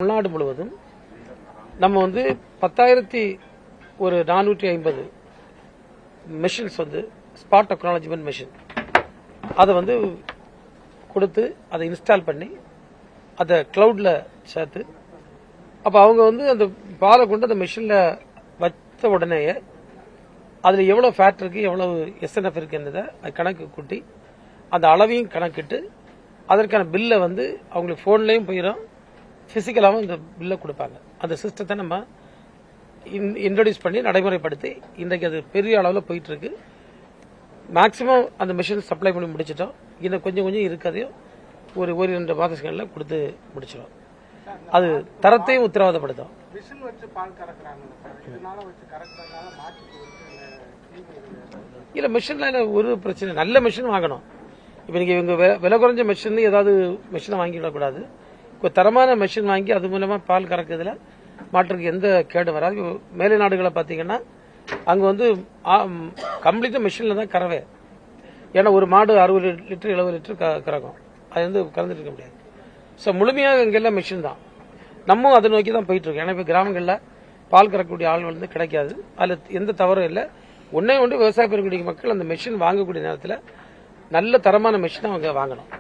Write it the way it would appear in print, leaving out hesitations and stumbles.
தமிழ்நாடு முழுவதும் நம்ம வந்து 10,450 மெஷின்ஸ் வந்து ஸ்பாட் அக்னாலஜ்மெண்ட் மெஷின் அதை வந்து கொடுத்து அதை இன்ஸ்டால் பண்ணி அதை கிளவுட்ல சேர்த்து அப்ப அவங்க வந்து அந்த பாலை கொண்டு அந்த மெஷின்ல வச்ச உடனேயே அதுல எவ்வளவு ஃபேட் இருக்கு எவ்வளவு எஸ்என்எஃப் இருக்குன்றதை கணக்கு கூட்டி அந்த அளவையும் கணக்கிட்டு அதற்கான பில்லை வந்து அவங்களுக்கு போன்லயும் போயிடும் பிசிக்கலாவும் இந்த பில்லை கொடுப்பாங்க. அந்த சிஸ்டத்தை நம்ம இன்ட்ரோடியூஸ் பண்ணி நடைமுறைப்படுத்தி இன்றைக்கு அது பெரிய அளவில் போயிட்டு இருக்கு. மேக்சிமம் அந்த மிஷின் சப்ளை பண்ணி முடிச்சிட்டோம். இன்னும் கொஞ்சம் இருக்கதையும் ஒரு 2 மாதங்களில் கொடுத்து முடிச்சிடும். அது தரத்தையும் உத்தரவாதப்படுத்தும். இல்ல மிஷின்ல ஒரு பிரச்சனை, நல்ல மிஷின் வாங்கணும். இப்ப நீங்க இவங்க விலை குறைஞ்ச மிஷின் ஏதாவது மிஷினை வாங்கிவிடக்கூடாது. தரமான மெஷின் வாங்கி அது மூலமா பால் கறக்குறதுல மாற்றுக்கு எந்த கேடு வராது. மேலை நாடுகளை பாத்தீங்கன்னா அங்க வந்து கம்ப்ளீட்டா மெஷின்ல தான் கறவை. ஏன்னா ஒரு மாடு 60 லிட்டர் 70 லிட்டர் கறக்கும். அது வந்து கறந்துட்டு இருக்க முடியாது. சோ முழுமையாக இங்கெல்லாம் மெஷின் தான். நம்ம அதை நோக்கி தான் போயிட்டு இருக்கோம். ஏன்னா இப்ப கிராமங்கள்ல பால் கறக்கக்கூடிய ஆள் வந்து கிடைக்காது. அதுல எந்த தவறும் இல்லை. ஒன்னே ஒன்று விவசாய பெறக்கூடிய மக்கள் அந்த மெஷின் வாங்கக்கூடிய நேரத்தில் நல்ல தரமான மெஷினை அவங்க வாங்கணும்.